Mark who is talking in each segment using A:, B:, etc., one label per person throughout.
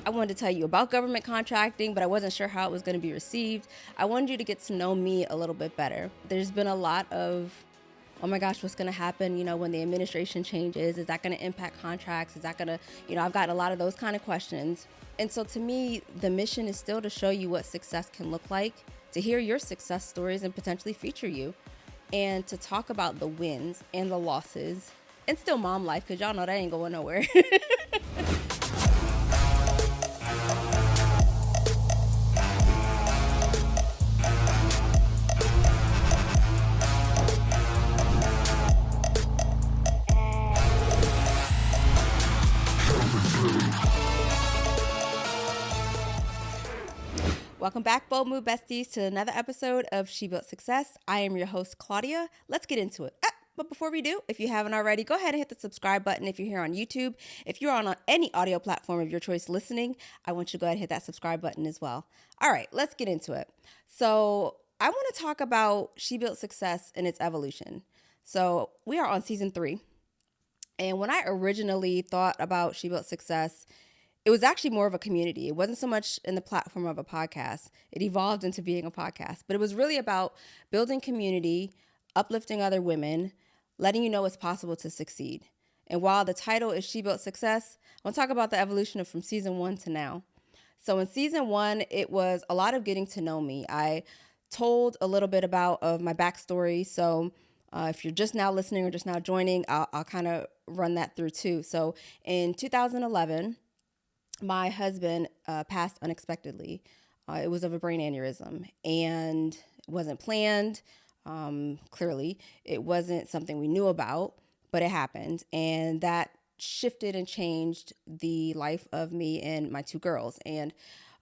A: I wanted to tell you about government contracting, but I wasn't sure how it was going to be received. I wanted you to get to know me a little bit better. There's been a lot of, oh my gosh, what's going to happen, when the administration changes? Is that going to impact contracts? Is that going to, I've gotten a lot of those kind of questions. And so to me, the mission is still to show you what success can look like, to hear your success stories and potentially feature you, and to talk about the wins and the losses and still mom life, because y'all know that ain't going nowhere. Welcome back, Bold Move Besties, to another episode of She Built Success. I am your host, Claudia. Let's get into it. But before we do, if you haven't already, go ahead and hit the subscribe button if you're here on YouTube. If you're on any audio platform of your choice listening, I want you to go ahead and hit that subscribe button as well. All right, let's get into it. So I want to talk about She Built Success and its evolution. So we are on season 3. And when I originally thought about She Built Success, it was actually more of a community. It wasn't so much in the platform of a podcast. It evolved into being a podcast. But it was really about building community, uplifting other women, letting you know it's possible to succeed. And while the title is She Built Success, I want to talk about the evolution from season 1 to now. So in season 1, it was a lot of getting to know me. I told a little bit of my backstory. So if you're just now listening or just now joining, I'll kind of run that through too. So in 2011, my husband passed unexpectedly. It was of a brain aneurysm, and it wasn't planned. Clearly, it wasn't something we knew about, but it happened. And that shifted and changed the life of me and my 2 girls. And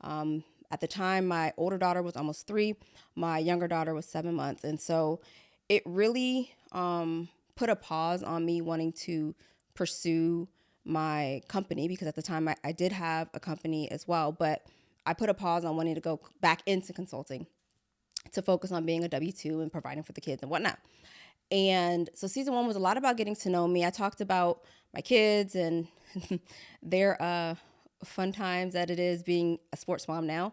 A: at the time, my older daughter was almost 3. My younger daughter was 7 months. And so it really put a pause on me wanting to pursue my company, because at the time I did have a company as well, but I put a pause on wanting to go back into consulting to focus on being a W-2 and providing for the kids and whatnot. And so season 1 was a lot about getting to know me. I talked about my kids and their fun times that it is being a sports mom now.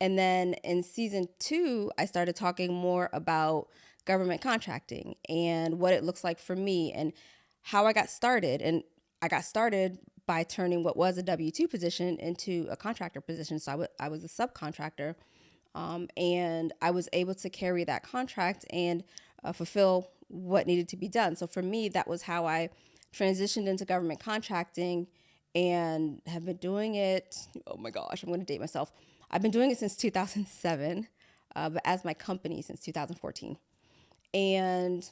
A: And then in season 2, I started talking more about government contracting and what it looks like for me and how I got started. And I got started by turning what was a W-2 position into a contractor position. So I was a subcontractor, and I was able to carry that contract and fulfill what needed to be done. So for me, that was how I transitioned into government contracting and have been doing it. Oh my gosh, I'm going to date myself. I've been doing it since 2007, but as my company since 2014. And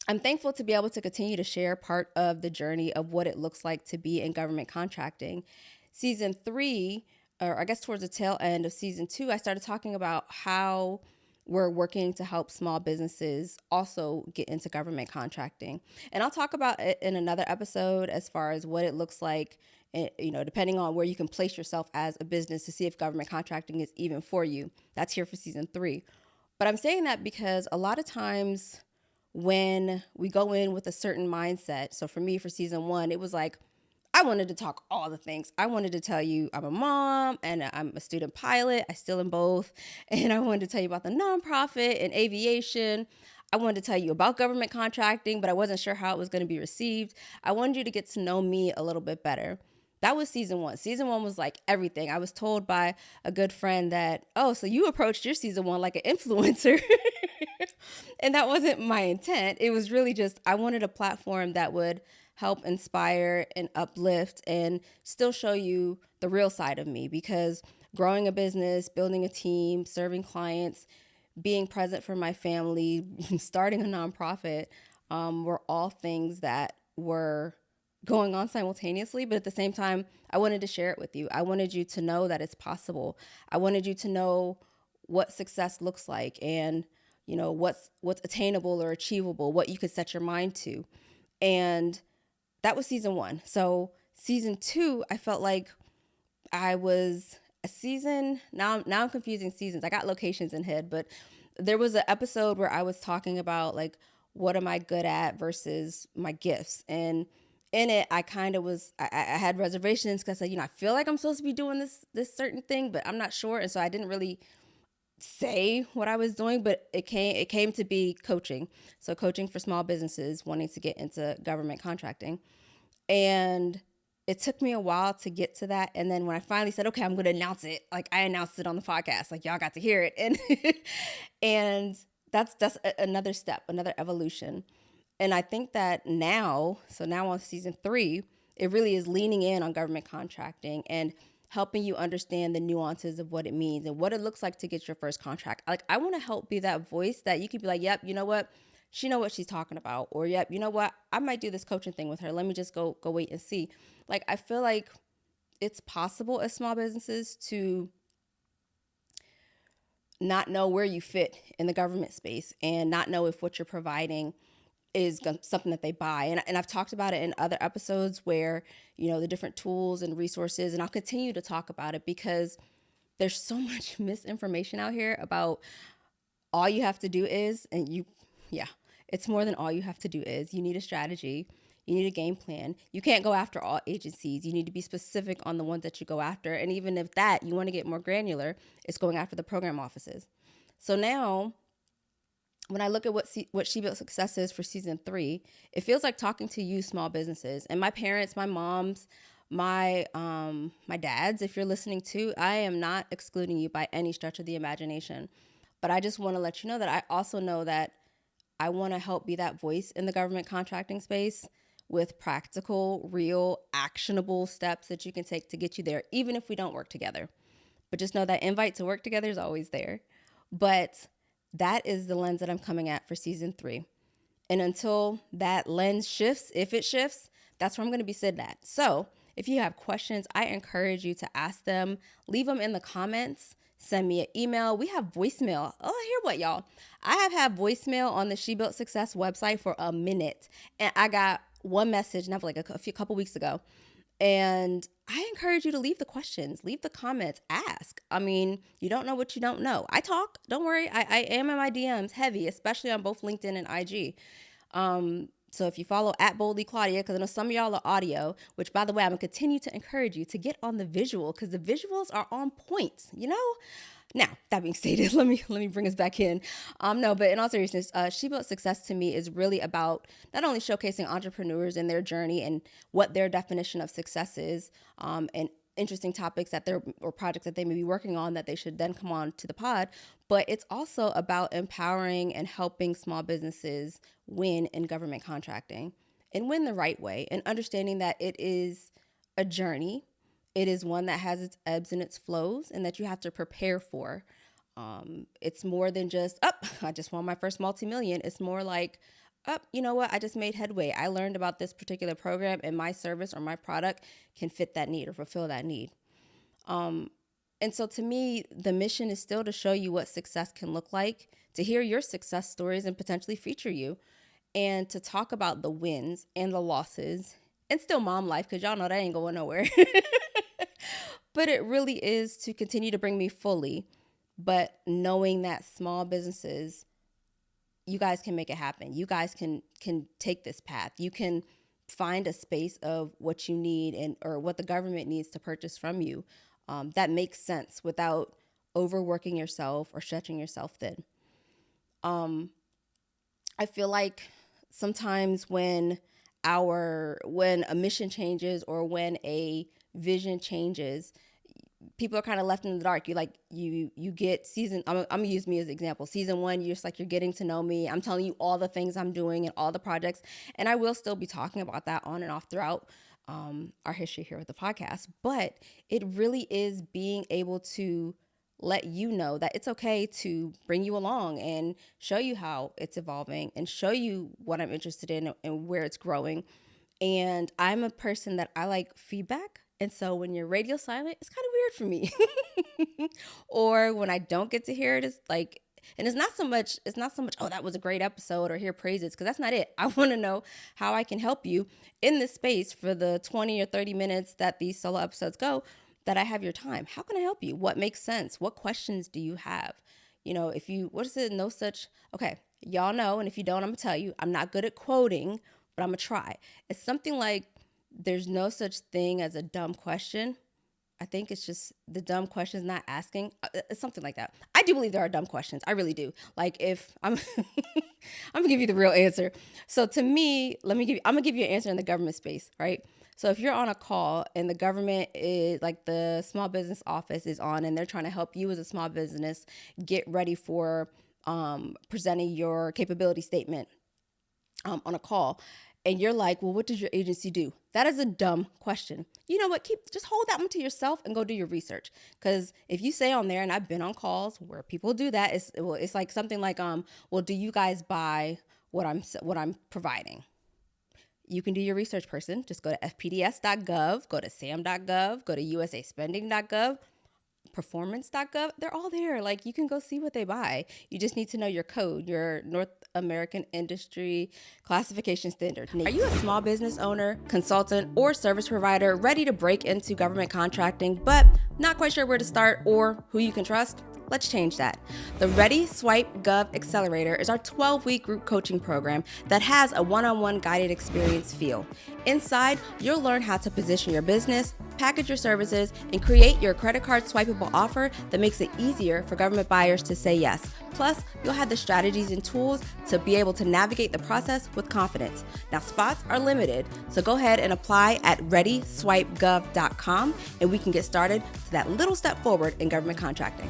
A: I'm thankful to be able to continue to share part of the journey of what it looks like to be in government contracting. Season 3, or I guess towards the tail end of season 2, I started talking about how we're working to help small businesses also get into government contracting. And I'll talk about it in another episode as far as what it looks like, depending on where you can place yourself as a business to see if government contracting is even for you. That's here for season 3. But I'm saying that because a lot of times when we go in with a certain mindset, so for me, for season 1, it was like, I wanted to talk all the things. I wanted to tell you I'm a mom and I'm a student pilot. I still am both. And I wanted to tell you about the nonprofit and aviation. I wanted to tell you about government contracting, but I wasn't sure how it was going to be received. I wanted you to get to know me a little bit better. That was season 1. Season 1 was like everything. I was told by a good friend that, oh, so you approached your season 1 like an influencer. And that wasn't my intent. It was really just, I wanted a platform that would help inspire and uplift and still show you the real side of me, because growing a business, building a team, serving clients, being present for my family, starting a nonprofit, were all things that were going on simultaneously. But at the same time, I wanted to share it with you. I wanted you to know that it's possible. I wanted you to know what success looks like and what's attainable or achievable, what you could set your mind to. And that was season 1. So season 2, I felt like I was a season. Now I'm confusing seasons. I got locations in head, but there was an episode where I was talking about like, what am I good at versus my gifts? And in it, I kind of I had reservations because I said, I feel like I'm supposed to be doing this certain thing, but I'm not sure. And so I didn't really say what I was doing, but it came to be coaching. So coaching for small businesses wanting to get into government contracting. And it took me a while to get to that. And then when I finally said, okay, I'm going to announce it, like I announced it on the podcast, like y'all got to hear it. And, and that's another step, another evolution. And I think that now on season 3, it really is leaning in on government contracting and helping you understand the nuances of what it means and what it looks like to get your first contract. Like I want to help be that voice that you can be like, yep, you know what? She know what she's talking about. Or, yep, you know what? I might do this coaching thing with her. Let me just go wait and see. Like, I feel like it's possible as small businesses to not know where you fit in the government space and not know if what you're providing is something that they buy. And I've talked about it in other episodes where, the different tools and resources, and I'll continue to talk about it because there's so much misinformation out here about all you have to do is, it's more than all you have to do is. You need a strategy. You need a game plan. You can't go after all agencies. You need to be specific on the ones that you go after. And even if that, you want to get more granular, it's going after the program offices. So now, when I look at what She Built Success is for season 3, it feels like talking to you small businesses and my parents, my moms, my dads, if you're listening too. I am not excluding you by any stretch of the imagination. But I just want to let you know that I also know that I want to help be that voice in the government contracting space with practical, real, actionable steps that you can take to get you there, even if we don't work together. But just know that invite to work together is always there. But that is the lens that I'm coming at for season 3. And until that lens shifts, if it shifts, that's where I'm going to be sitting at. So if you have questions, I encourage you to ask them, leave them in the comments. Send me an email. We have voicemail. Oh, hear what, y'all? I have had voicemail on the She Built Success website for a minute. And I got one message, not like a couple weeks ago. And I encourage you to leave the questions, leave the comments, ask. I mean, you don't know what you don't know. I talk. Don't worry. I am in my DMs heavy, especially on both LinkedIn and IG. So if you follow @BoldlyClaudia, because I know some of y'all are audio, which by the way, I'm going to continue to encourage you to get on the visual because the visuals are on point, Now, that being stated, let me bring us back in. No, but in all seriousness, She Built Success to me is really about not only showcasing entrepreneurs and their journey and what their definition of success is, and interesting topics or projects that they may be working on that they should then come on to the pod, but it's also about empowering and helping small businesses win in government contracting and win the right way and understanding that it is a journey. It is one that has its ebbs and its flows and that you have to prepare for. It's more than just, I just won my first multi-million. It's more like, you know what? I just made headway. I learned about this particular program and my service or my product can fit that need or fulfill that need. And so to me, the mission is still to show you what success can look like, to hear your success stories and potentially feature you, and to talk about the wins and the losses and still mom life, because y'all know that ain't going nowhere. But it really is to continue to bring me fully, but knowing that small businesses, you guys can make it happen. You guys can take this path. You can find a space of what you need or what the government needs to purchase from you that makes sense without overworking yourself or stretching yourself thin. I feel like sometimes when a mission changes or when a vision changes, people are kind of left in the dark. You get I'm gonna use me as an example. Season 1, you're just like, you're getting to know me. I'm telling you all the things I'm doing and all the projects. And I will still be talking about that on and off throughout our history here with the podcast. But it really is being able to let you know that it's okay to bring you along and show you how it's evolving and show you what I'm interested in and where it's growing. And I'm a person that I like feedback. And so when you're radio silent, it's kind of weird for me. Or when I don't get to hear it, it's like, and it's not so much, oh, that was a great episode or hear praises, because that's not it. I want to know how I can help you in this space for the 20 or 30 minutes that these solo episodes go, that I have your time. How can I help you? What makes sense? What questions do you have? Okay, y'all know, and if you don't, I'm gonna tell you, I'm not good at quoting, but I'm gonna try. It's something like, there's no such thing as a dumb question. I think it's just the dumb questions not asking. It's something like that. I do believe there are dumb questions. I really do. Like if I'm, I'm gonna give you the real answer. So to me, I'm gonna give you an answer in the government space, right? So if you're on a call and the government is like the small business office is on and they're trying to help you as a small business get ready for presenting your capability statement on a call, and you're like, well, what does your agency do? That is a dumb question. You know what? Just hold that one to yourself and go do your research. Because if you say on there, and I've been on calls where people do that, it's like something like, well, do you guys buy what I'm providing? You can do your research, person. Just go to fpds.gov, go to sam.gov, go to usaspending.gov, performance.gov. They're all there. Like, you can go see what they buy. You just need to know your code, your North American Industry Classification Standard. Are you a small business owner, consultant, or service provider ready to break into government contracting, but not quite sure where to start or who you can trust? Let's change that. The Ready Swipe Gov Accelerator is our 12-week group coaching program that has a one-on-one guided experience feel. Inside, you'll learn how to position your business, package your services, and create your credit card swipeable offer that makes it easier for government buyers to say yes. Plus, you'll have the strategies and tools to be able to navigate the process with confidence. Now, spots are limited, so go ahead and apply at readyswipegov.com, and we can get started to that little step forward in government contracting.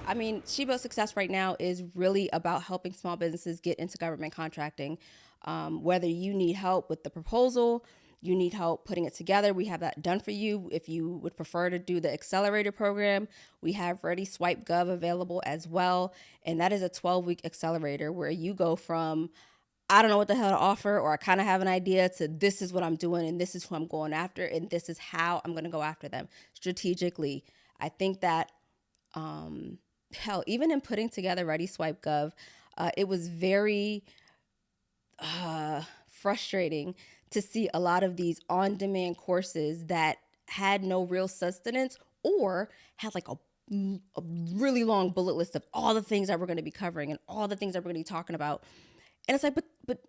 A: I mean, She Built Success right now is really about helping small businesses get into government contracting. Whether you need help with the proposal, you need help putting it together, we have that done for you. If you would prefer to do the accelerator program, we have Ready Swipe Gov available as well. And that is a 12-week accelerator where you go from, I don't know what the hell to offer, or I kind of have an idea, to this is what I'm doing and this is who I'm going after and this is how I'm going to go after them strategically. I think that hell, even in putting together Ready Swipe Gov, it was very frustrating to see a lot of these on-demand courses that had no real sustenance or had like a really long bullet list of all the things that we're going to be covering and all the things that we're going to be talking about. And it's like, but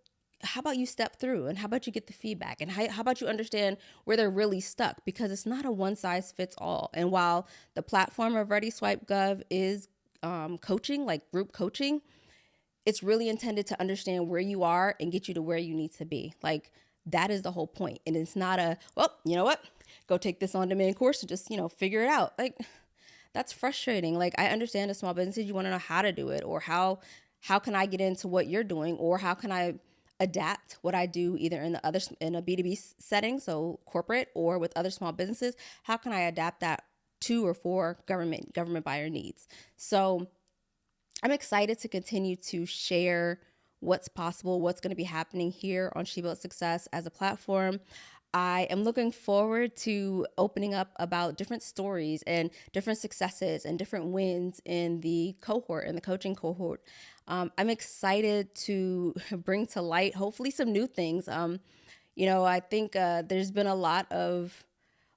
A: how about you step through, and how about you get the feedback, and how about you understand where they're really stuck, because it's not a one size fits all. And while the platform of Ready Swipe Gov is coaching, like group coaching, it's really intended to understand where you are and get you to where you need to be. Like, that is the whole point. And it's not a, well, you know what, go take this on-demand course and just, figure it out. Like, that's frustrating. Like, I understand as small businesses, you want to know how to do it, or how can I get into what you're doing, or how can I adapt what I do either in a B2B setting, so corporate, or with other small businesses. How can I adapt that to or for government buyer needs? So I'm excited to continue to share what's possible, what's going to be happening here on She Built Success as a platform. I am looking forward to opening up about different stories and different successes and different wins in the coaching cohort. I'm excited to bring to light, hopefully, some new things. I think there's been a lot of,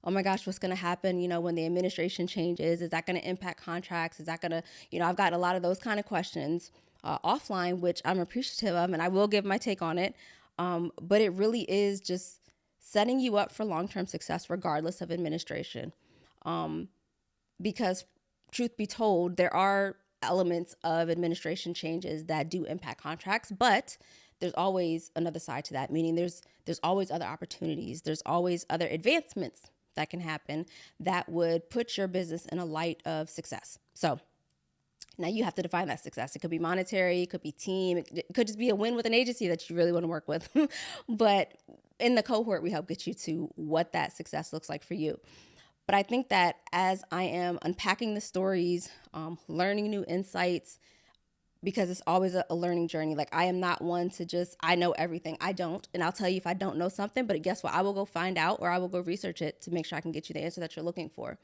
A: oh my gosh, what's going to happen, when the administration changes? Is that going to impact contracts? Is that going to, I've got a lot of those kind of questions offline, which I'm appreciative of, and I will give my take on it. But it really is just setting you up for long-term success regardless of administration. Because truth be told, there are elements of administration changes that do impact contracts, but there's always another side to that, meaning there's always other opportunities. There's always other advancements that can happen that would put your business in a light of success. So now you have to define that success. It could be monetary, it could be team, it could just be a win with an agency that you really want to work with. But in the cohort, we help get you to what that success looks like for you. But I think that as I am unpacking the stories, learning new insights, because it's always a learning journey. Like, I am not one to just, I know everything. I don't. And I'll tell you if I don't know something, but guess what? I will go find out, or I will go research it to make sure I can get you the answer that you're looking for.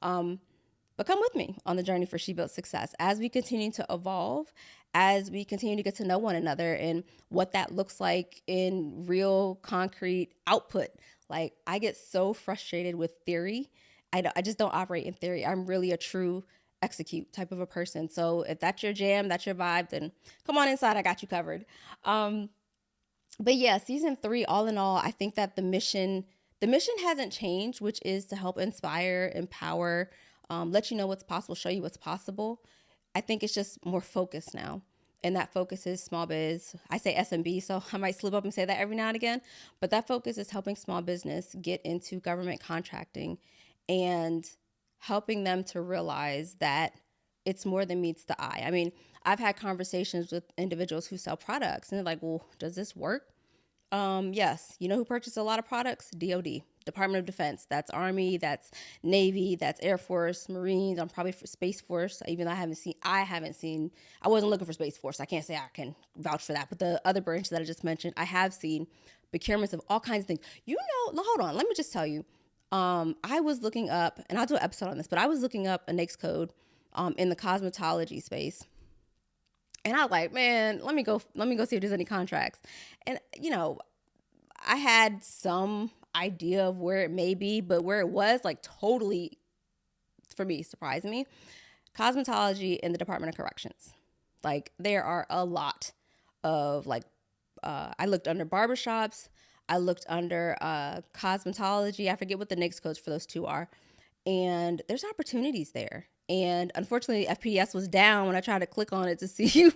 A: But come with me on the journey for She Built Success as we continue to evolve, as we continue to get to know one another and what that looks like in real concrete output. Like, I get so frustrated with theory. I just don't operate in theory. I'm really a true execute type of a person. So if that's your jam, that's your vibe, then come on inside. I got you covered. But yeah, season 3, all in all, I think that the mission hasn't changed, which is to help inspire, empower, let you know what's possible, show you what's possible. I think it's just more focused now. And that focus is small biz. I say SMB, so I might slip up and say that every now and again. But that focus is helping small business get into government contracting and helping them to realize that it's more than meets the eye. I mean, I've had conversations with individuals who sell products and they're like, well, does this work? Yes. You know who purchases a lot of products? DOD, Department of Defense. That's Army, that's Navy, that's Air Force, Marines. I'm probably for Space Force, even though I wasn't looking for Space Force. I can't say I can vouch for that. But the other branch that I just mentioned, I have seen procurements of all kinds of things. Hold on. Let me just tell you. I was looking up, and I'll do an episode on this, but I was looking up a NAICS code in the cosmetology space. And I was like, man, let me go see if there's any contracts. And, I had some idea of where it may be, but where it was, like, totally, for me, surprised me. Cosmetology in the Department of Corrections. Like, there are a lot of, like, I looked under barbershops. I looked under cosmetology. I forget what the NAICS codes for those two are. And there's opportunities there. And unfortunately, FPS was down when I tried to click on it to see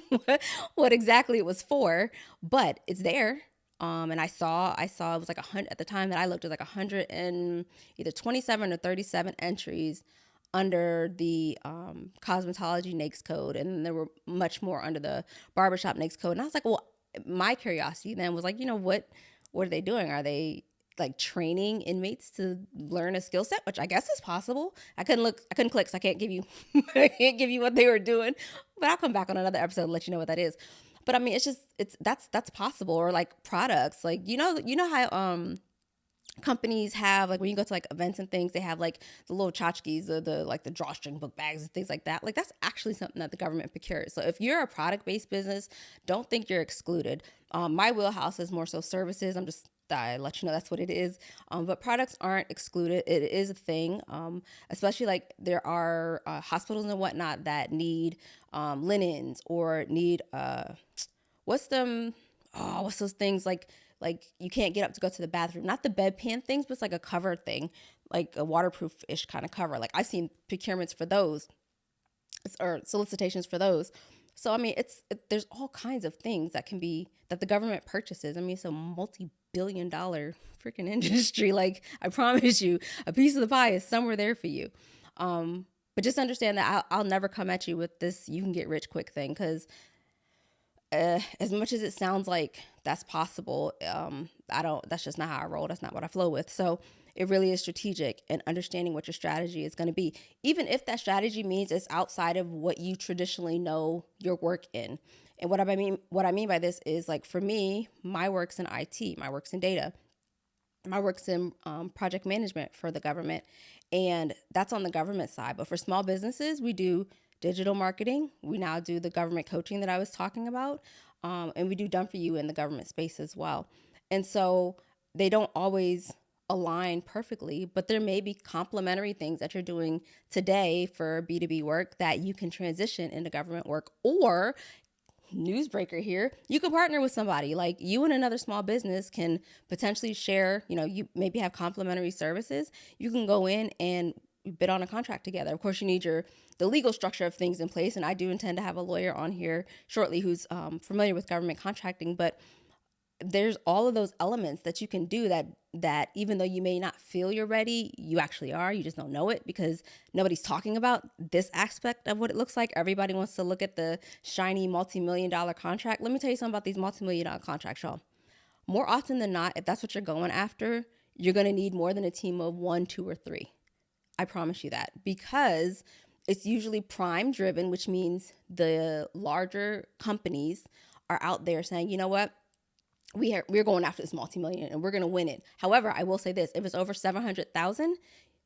A: what exactly it was for, but it's there. And I saw it was like 100 at the time that I looked. It was like 100 and either 27 or 37 entries under the cosmetology NAICS code, and there were much more under the barbershop NAICS code. And I was like, well, my curiosity then was like, what are they doing? Are they like training inmates to learn a skill set, which I guess is possible. I couldn't click, so I can't give you what they were doing, but I'll come back on another episode and let you know what that is. But I mean, that's possible. Or like products, like, how, companies have, like, when you go to like events and things, they have like the little tchotchkes, the drawstring book bags and things like that. Like, that's actually something that the government procures. So if you're a product-based business, don't think you're excluded. My wheelhouse is more so services. I let you know that's what it is. But products aren't excluded. It is a thing. Especially like there are hospitals and whatnot that need linens or need what's those things like you can't get up to go to the bathroom. Not the bedpan things, but it's like a cover thing, like a waterproof-ish kind of cover. Like, I've seen procurements for those or solicitations for those. So, I mean, there's all kinds of things that the government purchases. I mean, it's a multi-billion-dollar freaking industry. Like, I promise you, a piece of the pie is somewhere there for you. But just understand that I'll never come at you with this you can get rich quick thing, because as much as it sounds like that's possible, that's just not how I roll. That's not what I flow with. So it really is strategic and understanding what your strategy is going to be, even if that strategy means it's outside of what you traditionally know your work in. And what I mean by this is, like, for me, my work's in IT, my work's in data, my work's in project management for the government, and that's on the government side. But for small businesses, we do digital marketing. We now do the government coaching that I was talking about, and we do Done For You in the government space as well. And so they don't always align perfectly, but there may be complementary things that you're doing today for B2B work that you can transition into government work. Or, newsbreaker here, you can partner with somebody. Like, you and another small business can potentially share, you maybe have complementary services. You can go in and bid on a contract together. Of course, you need the legal structure of things in place, and I do intend to have a lawyer on here shortly who's familiar with government contracting. But there's all of those elements that you can do that even though you may not feel you're ready, you actually are. You just don't know it because nobody's talking about this aspect of what it looks like. Everybody wants to look at the shiny multi-million-dollar contract. Let me tell you something about these multi-million-dollar contracts, y'all. More often than not, if that's what you're going after, you're going to need more than a team of 1, 2, or 3. I promise you that, because it's usually prime driven, which means the larger companies are out there saying, you know what? We're going after this multi-million and we're going to win it. However, I will say this, if it's over 700,000,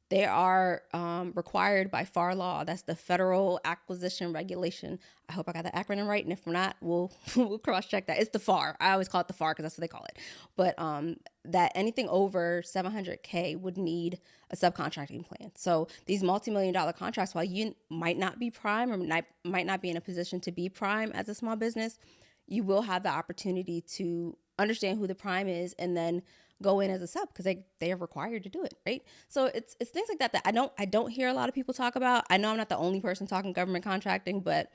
A: they are required by FAR law. That's the Federal Acquisition Regulation. I hope I got the acronym right. And if not, we'll cross check that. It's the FAR. I always call it the FAR because that's what they call it. But that anything over 700K would need a subcontracting plan. So these multi-million-dollar contracts, while you might not be prime or might not be in a position to be prime as a small business, you will have the opportunity to understand who the prime is and then go in as a sub because they are required to do it, right? So it's things like that I don't hear a lot of people talk about. I know I'm not the only person talking government contracting, but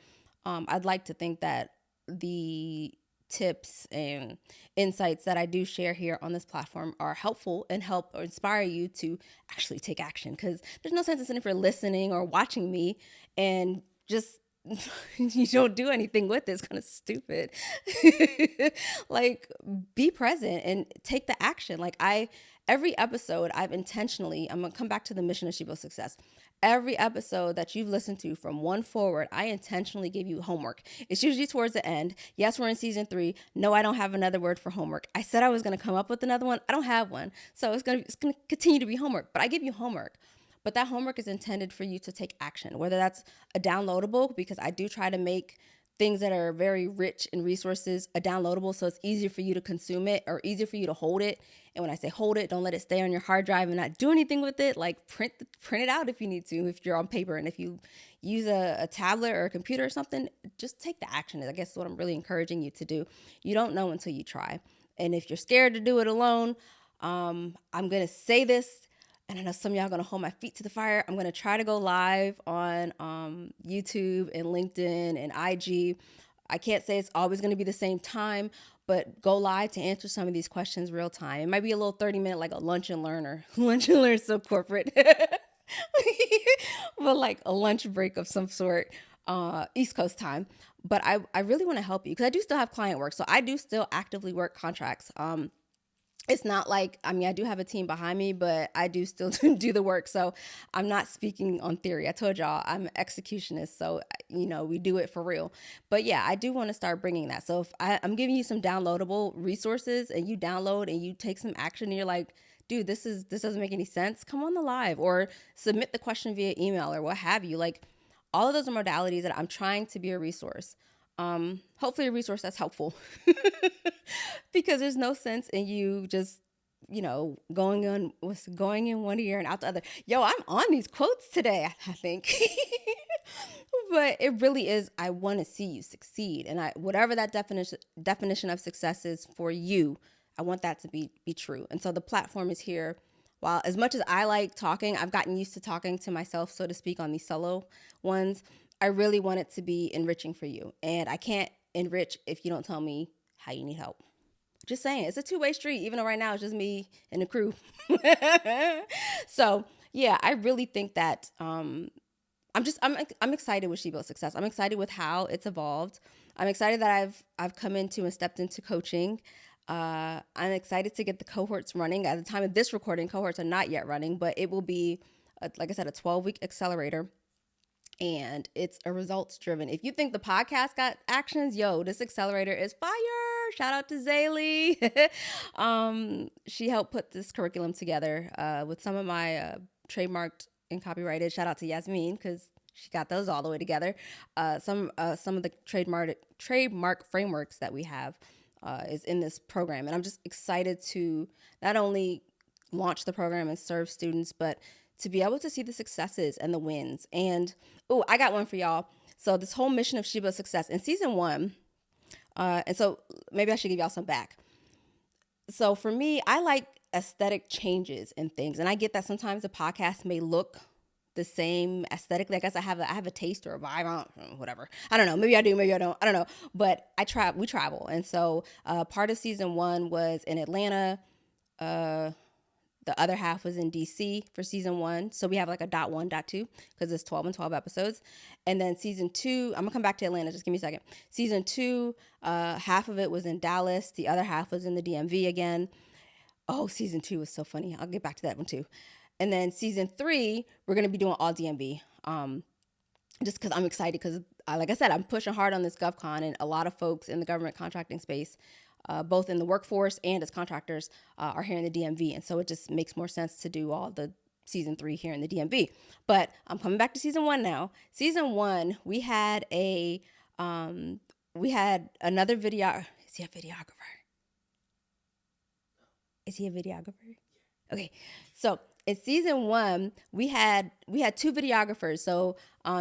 A: I'd like to think that the tips and insights that I do share here on this platform are helpful and help or inspire you to actually take action, because there's no sense in sitting for listening or watching me and just you don't do anything with it. It's kind of stupid. Like, be present and take the action. Like, every episode I'm gonna come back to the mission of She Built Success. Every episode that you've listened to from one forward, I intentionally give you homework. It's usually towards the end. Yes, we're in season 3. No, I don't have another word for homework. I said I was going to come up with another one. I don't have one. So it's going to continue to be homework, but I give you homework. But that homework is intended for you to take action, whether that's a downloadable, because I do try to make things that are very rich in resources a downloadable, so it's easier for you to consume it or easier for you to hold it. And when I say hold it, don't let it stay on your hard drive and not do anything with it. Like, print it out if you need to, if you're on paper. And if you use a tablet or a computer or something, just take the action. I guess is what I'm really encouraging you to do. You don't know until you try. And if you're scared to do it alone, I'm going to say this, and I know some of y'all are going to hold my feet to the fire. I'm going to try to go live on YouTube and LinkedIn and IG. I can't say it's always going to be the same time, but go live to answer some of these questions real time. It might be a little 30-minute, like a lunch and learn, or lunch and learn so corporate, but like a lunch break of some sort, East Coast time. But I really want to help you because I do still have client work. So I do still actively work contracts. It's not like, I mean, I do have a team behind me, but I do still do the work. So I'm not speaking on theory. I told y'all I'm an executionist. So, we do it for real. But yeah, I do want to start bringing that. So if I'm giving you some downloadable resources and you download and you take some action and you're like, dude, this doesn't make any sense, come on the live or submit the question via email or what have you. Like, all of those are modalities that I'm trying to be a resource. Hopefully a resource that's helpful because there's no sense in you just, going in one ear and out the other. Yo, I'm on these quotes today, I think. But it really is, I want to see you succeed. And whatever that definition of success is for you, I want that to be true. And so the platform is here. While as much as I like talking, I've gotten used to talking to myself, so to speak, on these solo ones. I really want it to be enriching for you. And I can't enrich if you don't tell me how you need help. Just saying, it's a two-way street, even though right now it's just me and the crew. So yeah, I really think that I'm excited with She Built Success. I'm excited with how it's evolved. I'm excited that I've come into and stepped into coaching. I'm excited to get the cohorts running. At the time of this recording, cohorts are not yet running, but it will be, like I said, a 12-week accelerator. And it's a results driven. If you think the podcast got actions, this accelerator is fire. Shout out to Zaylee. She helped put this curriculum together with some of my trademarked and copyrighted. Shout out to Yasmin because she got those all the way together. Some of the trademark frameworks that we have is in this program. And I'm just excited to not only launch the program and serve students, but to be able to see the successes and the wins. And, I got one for y'all. So this whole mission of She Built Success in season 1, and so maybe I should give y'all some back. So for me, I like aesthetic changes in things. And I get that sometimes the podcast may look the same aesthetically. I guess I have a taste or a vibe, whatever. I don't know. Maybe I do, maybe I don't. I don't know. But we travel. And so part of season 1 was in Atlanta. The other half was in DC for season 1. So we have like a .1, .2 because it's 12 and 12 episodes. And then season 2, I'm going to come back to Atlanta. Just give me a second. Season 2, half of it was in Dallas. The other half was in the DMV again. Oh, season 2 was so funny. I'll get back to that one too. And then season 3, we're going to be doing all DMV. Just because I'm excited because, like I said, I'm pushing hard on this GovCon, and a lot of folks in the government contracting space, both in the workforce and as contractors, are here in the DMV. And so it just makes more sense to do all the season 3 here in the DMV. But I'm coming back to season 1 now. Season 1, we had another video. Is he a videographer? Is he a videographer? Okay, so in season 1, we had 2 videographers. So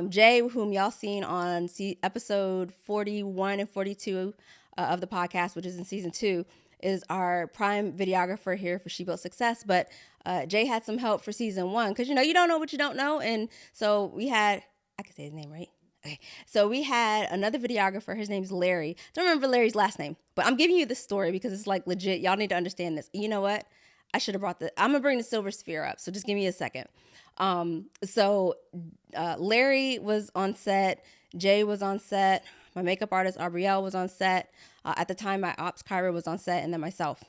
A: Jay, whom y'all seen on episode 41 and 42 of the podcast, which is in season 2, is our prime videographer here for She Built Success. But Jay had some help for season 1 because you don't know what you don't know, and so we had, I can say his name, right? Okay, so we had another videographer. His name's Larry. Don't remember Larry's last name, but I'm giving you this story because it's like legit. Y'all need to understand this. You know what? I should have brought I'm gonna bring the silver sphere up. So just give me a second. Larry was on set. Jay was on set. My makeup artist, Aubrielle, was on set. At the time, my ops, Kyra, was on set, and then myself.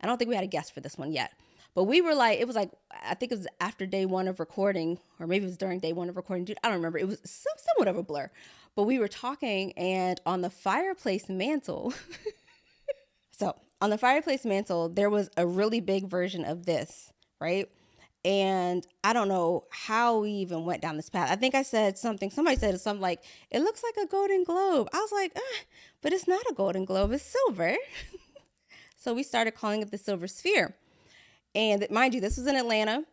A: I don't think we had a guest for this one yet. But we were like, it was like, I think it was after day 1 of recording, or maybe it was during day 1 of recording. Dude, I don't remember. It was somewhat of a blur. But we were talking, and on the fireplace mantle, on the fireplace mantle, there was a really big version of this, right? And I don't know how we even went down this path. I think I said somebody said something like, it looks like a golden globe. I was like, but it's not a golden globe, it's silver. So we started calling it the silver sphere. And mind you, this was in Atlanta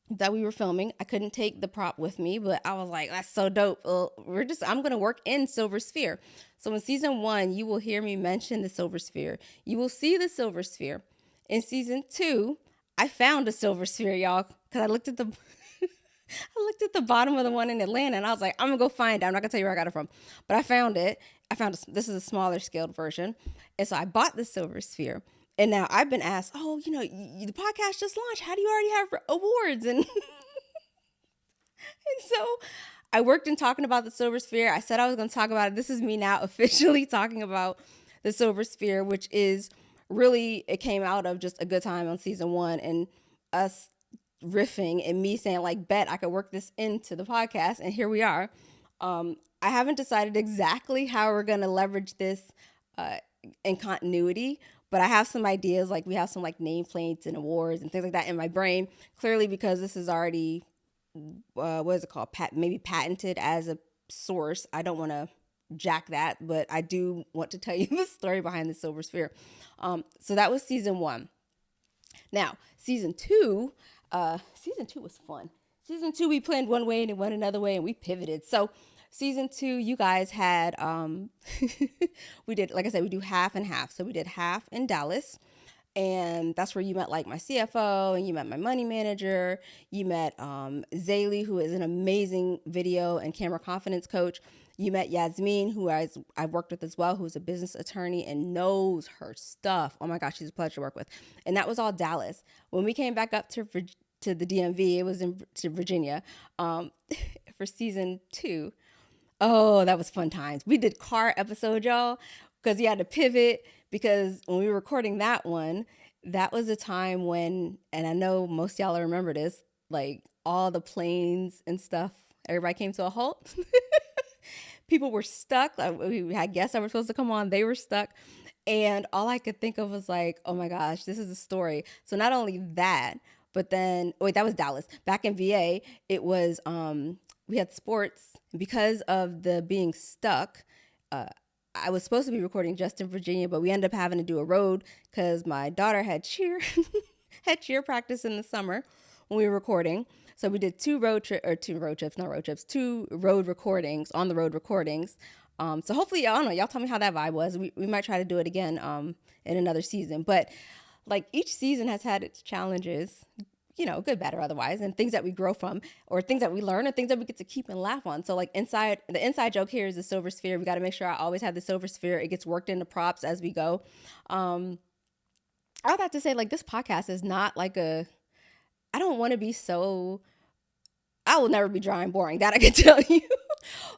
A: that we were filming. I couldn't take the prop with me, but I was like, that's so dope. I'm going to work in silver sphere. So in season 1, you will hear me mention the silver sphere. You will see the silver sphere. In season 2, I found a silver sphere, y'all, because I looked at the bottom of the one in Atlanta, and I was like, I'm gonna go find it. I'm not gonna tell you where I got it from, but I found it. This is a smaller scaled version, and so I bought the silver sphere. And now I've been asked, the podcast just launched. How do you already have awards? And so I worked in talking about the silver sphere. I said I was going to talk about it. This is me now officially talking about the silver sphere, which is really, it came out of just a good time on season 1 and us riffing and me saying like, bet I could work this into the podcast. And here we are. I haven't decided exactly how we're going to leverage this in continuity, but I have some ideas. Like we have some like nameplates and awards and things like that in my brain, clearly because this is already, what is it called? Maybe patented as a source. I don't want to jack that, but I do want to tell you the story behind the silver sphere. So that was season 1. Now, season 2 was fun. Season 2, we planned one way and it went another way and we pivoted. So season 2, you guys had, we did, like I said, we do half and half. So we did half in Dallas, and that's where you met like my CFO, and you met my money manager. You met Zaylee, who is an amazing video and camera confidence coach. You met Yasmin, who I've worked with as well, who's a business attorney and knows her stuff. Oh my gosh, she's a pleasure to work with. And that was all Dallas. When we came back up to the DMV, it was to Virginia for season 2. Oh, that was fun times. We did car episode, y'all, because you had to pivot, because when we were recording that one, that was a time when, and I know most y'all remember this, like all the planes and stuff, everybody came to a halt. People were stuck. We had guests that were supposed to come on. They were stuck. And all I could think of was like, oh my gosh, this is a story. So not only that, but then, that was Dallas. Back in VA, it was, we had sports. Because of the being stuck, I was supposed to be recording just in Virginia, but we ended up having to do a road because my daughter had cheer practice in the summer when we were recording. So we did 2 road recordings, on the road recordings. So hopefully, I don't know, y'all tell me how that vibe was. We might try to do it again in another season. But like each season has had its challenges, good, bad, or otherwise, and things that we grow from, or things that we learn, or things that we get to keep and laugh on. So like the inside joke here is the silver sphere. We got to make sure I always have the silver sphere. It gets worked into props as we go. I would have to say, like, this podcast is not like I don't want to be I will never be dry and boring. That I can tell you.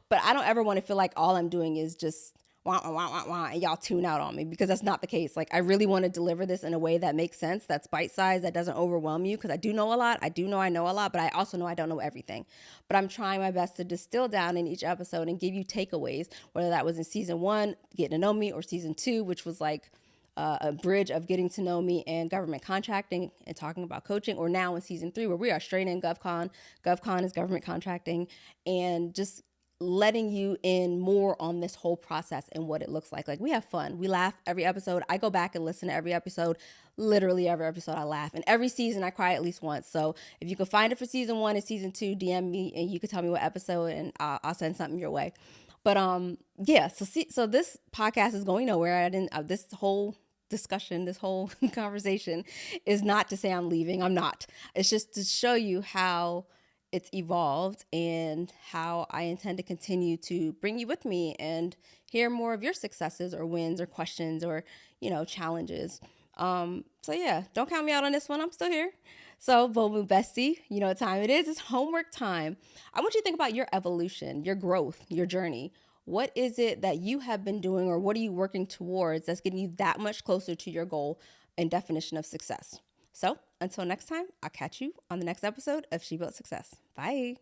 A: But I don't ever want to feel like all I'm doing is just wah, wah, wah, wah, wah, and y'all tune out on me, because that's not the case. Like, I really want to deliver this in a way that makes sense, that's bite-sized, that doesn't overwhelm you, because I do know a lot. I do know I know a lot, but I also know I don't know everything. But I'm trying my best to distill down in each episode and give you takeaways, whether that was in season 1, getting to know me, or season 2, which was like a bridge of getting to know me and government contracting and talking about coaching, or now in season 3, where we are straight in GovCon. GovCon is government contracting, and just letting you in more on this whole process and what it looks like. Like, we have fun. We laugh every episode. I go back and listen to every episode. Literally every episode I laugh. And every season I cry at least once. So if you can find it for season 1 and season 2, DM me and you can tell me what episode and I'll send something your way. But yeah, so this podcast is going nowhere. This whole discussion, this whole conversation is not to say I'm leaving. I'm not. It's just to show you how it's evolved and how I intend to continue to bring you with me and hear more of your successes or wins or questions or, challenges. So yeah, don't count me out on this one. I'm still here. So Bold Move Bestie, you know what time it is. It's homework time. I want you to think about your evolution, your growth, your journey. What is it that you have been doing or what are you working towards that's getting you that much closer to your goal and definition of success? So until next time, I'll catch you on the next episode of She Built Success. Bye.